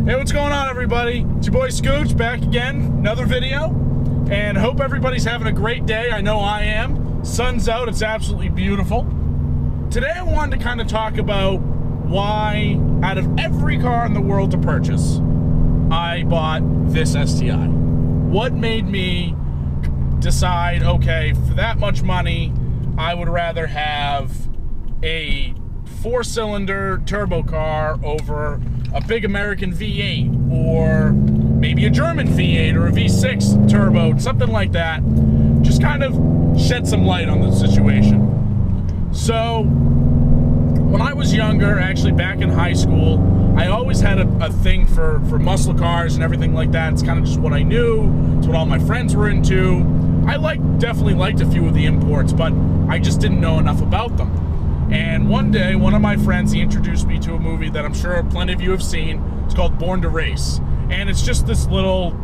Hey, what's going on, everybody? It's your boy Scooch back again, another video, and hope everybody's having a great day. I know I am. Sun's out, it's absolutely beautiful. Today I wanted to kind of talk about why, out of every car in the world to purchase, I bought this STI. What made me decide, okay, for that much money, I would rather have a 4-cylinder turbo car over a big American V8 or maybe a German V8 or a V6 turbo, something like that. Just kind of shed some light on the situation. So when I was younger, actually back in high school, I always had a thing for muscle cars and everything like that. It's kind of just what I knew. It's what all my friends were into. I definitely liked a few of the imports, but I just didn't know enough about them. And one day, one of my friends, he introduced me to a movie that I'm sure plenty of you have seen. It's called Born to Race. And it's just this little,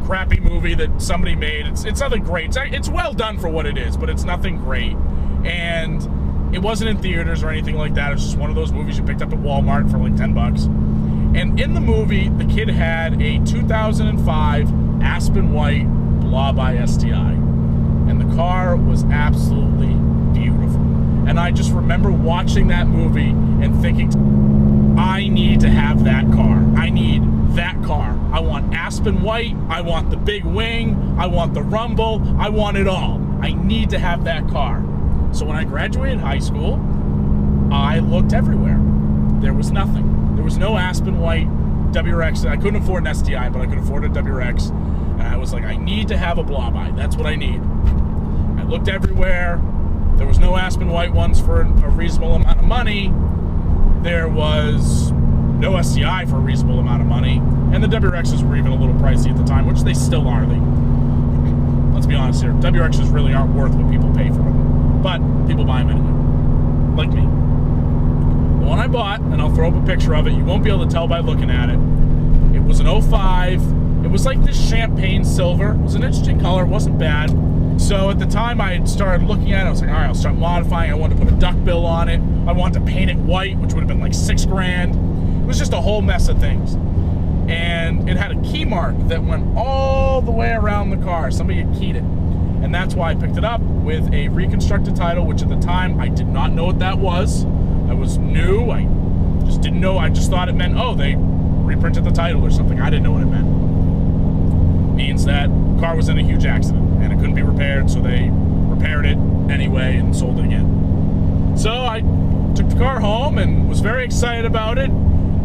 crappy movie that somebody made. It's nothing great. It's well done for what it is, but it's nothing great. And it wasn't in theaters or anything like that. It's just one of those movies you picked up at Walmart for like 10 bucks. And in the movie, the kid had a 2005 Aspen White Blob-Eye STI. And the car was absolutely beautiful. And I just remember watching that movie and thinking, I need to have that car. I need that car. I want Aspen White. I want the big wing. I want the rumble. I want it all. I need to have that car. So when I graduated high school, I looked everywhere. There was nothing. There was no Aspen White WRX. I couldn't afford an STI, but I could afford a WRX. And I was like, I need to have a Blob-Eye. That's what I need. I looked everywhere. There was no Aspen White ones for a reasonable amount of money. There was no STI for a reasonable amount of money. And the WRXs were even a little pricey at the time, which they still are. Let's be honest here. WRXs really aren't worth what people pay for them. But people buy them anyway. Like me. The one I bought, and I'll throw up a picture of it. You won't be able to tell by looking at it. It was an 05. It was like this champagne silver. It was an interesting color. It wasn't bad. So at the time I had started looking at it, I was like, all right, I'll start modifying. I wanted to put a duck bill on it. I wanted to paint it white, which would have been like $6,000. It was just a whole mess of things. And it had a key mark that went all the way around the car. Somebody had keyed it. And that's why I picked it up with a reconstructed title, which at the time I did not know what that was. I was new. I just didn't know. I just thought it meant, oh, they reprinted the title or something. I didn't know what it meant. Means that the car was in a huge accident and it couldn't be repaired, so they repaired it anyway and sold it again. So I took the car home and was very excited about it,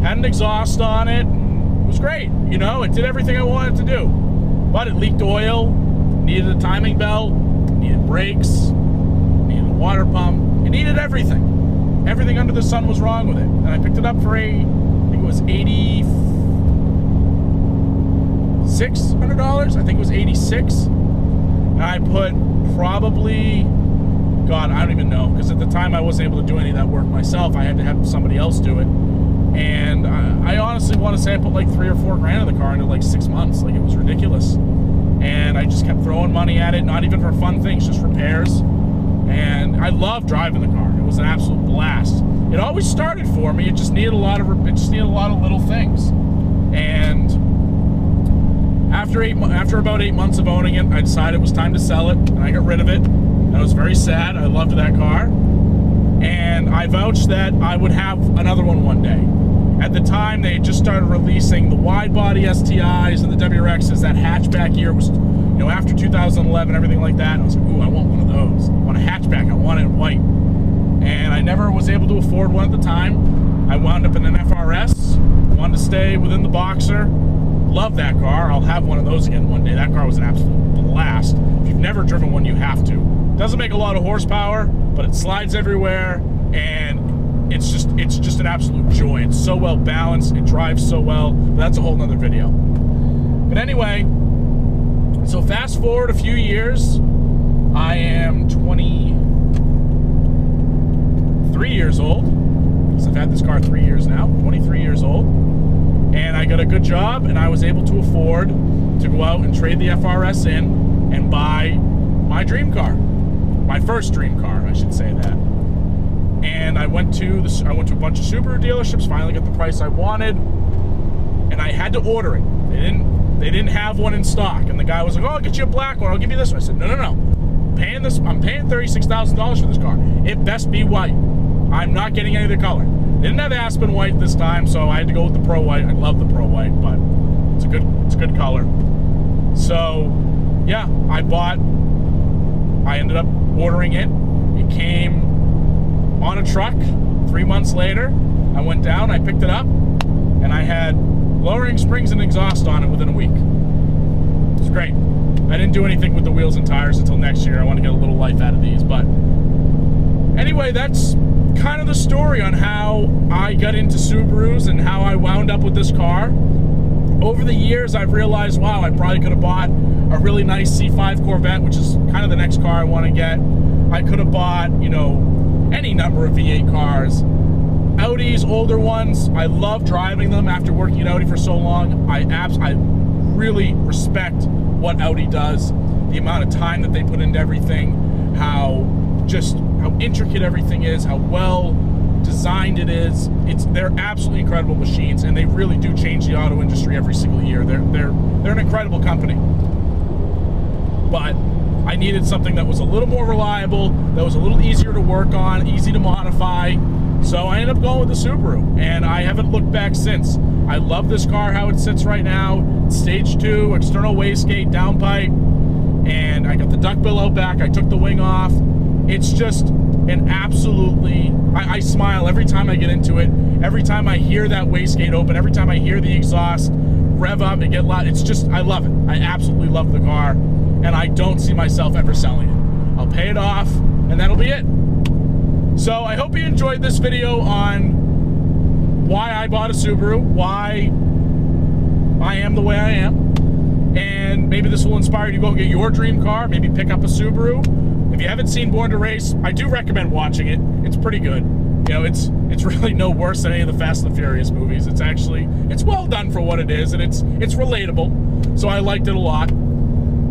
had an exhaust on it, and it was great. It did everything I wanted to do. But it leaked oil, needed a timing belt, needed brakes, needed a water pump, it needed everything. Everything under the sun was wrong with it. And I picked it up for I think it was $600. I think it was 86. And I put probably, God, I don't even know, because at the time I wasn't able to do any of that work myself. I had to have somebody else do it. And I honestly want to say I put like $3 or $4 grand in the car into like 6 months. Like, it was ridiculous. And I just kept throwing money at it, not even for fun things, just repairs. And I loved driving the car. It was an absolute blast. It always started for me. It just needed a lot of little things. And after about 8 months of owning it, I decided it was time to sell it, and I got rid of it. I was very sad. I loved that car. And I vouched that I would have another one day. At the time, they had just started releasing the wide-body STIs and the WRXs, that hatchback year. It was, after 2011, everything like that. And I was like, ooh, I want one of those. I want a hatchback. I want it in white. And I never was able to afford one at the time. I wound up in an FRS. Wanted to stay within the Boxer. Love that car. I'll have one of those again one day. That car was an absolute blast. If you've never driven one, you have to. Doesn't make a lot of horsepower, but it slides everywhere, and it's just an absolute joy. It's so well balanced. It drives so well. But that's a whole nother video. But anyway, so fast forward a few years. I am 23 years old, because I've had this car 3 years now. 23 years old. And I got a good job, and I was able to afford to go out and trade the FRS in and buy my dream car. My first dream car, I should say that. And I went to a bunch of Subaru dealerships, finally got the price I wanted, and I had to order it. They didn't have one in stock, and the guy was like, "Oh, I'll get you a black one. I'll give you this one." I said, "No. I'm paying $36,000 for this car. It best be white. I'm not getting any other color." They didn't have Aspen white this time, so I had to go with the Pro White. I love the Pro White, but it's a good color. So, yeah, I ended up ordering it. It came on a truck 3 months later. I went down, I picked it up, and I had lowering springs and exhaust on it within a week. It was great. I didn't do anything with the wheels and tires until next year. I want to get a little life out of these, but anyway, that's kind of the story on how I got into Subarus and how I wound up with this car. Over the years, I've realized, wow, I probably could have bought a really nice C5 Corvette, which is kind of the next car I want to get. I could have bought, you know, any number of V8 cars. Audis, older ones, I love driving them after working at Audi for so long. I really respect what Audi does, the amount of time that they put into everything, how intricate everything is, how well designed it is. They're absolutely incredible machines, and they really do change the auto industry every single year. They're an incredible company. But I needed something that was a little more reliable, that was a little easier to work on, easy to modify. So I ended up going with the Subaru, and I haven't looked back since. I love this car, how it sits right now. Stage 2, external wastegate, downpipe, and I got the duck bill out back. I took the wing off. It's just an absolutely, I smile every time I get into it. Every time I hear that wastegate open, every time I hear the exhaust rev up and get loud, it's just, I love it. I absolutely love the car, and I don't see myself ever selling it. I'll pay it off, and that'll be it. So I hope you enjoyed this video on why I bought a Subaru, why I am the way I am, and maybe this will inspire you to go get your dream car, maybe pick up a Subaru. If you haven't seen Born to Race, I do recommend watching it. It's pretty good. You know, it's really no worse than any of the Fast and the Furious movies. It's well done for what it is, and it's relatable. So I liked it a lot.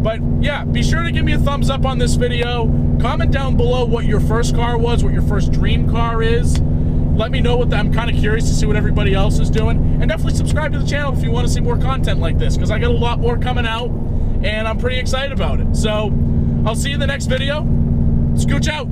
But yeah, be sure to give me a thumbs up on this video. Comment down below what your first car was, what your first dream car is. Let me know I'm kind of curious to see what everybody else is doing. And definitely subscribe to the channel if you want to see more content like this, because I got a lot more coming out, and I'm pretty excited about it. So I'll see you in the next video. Scooch out.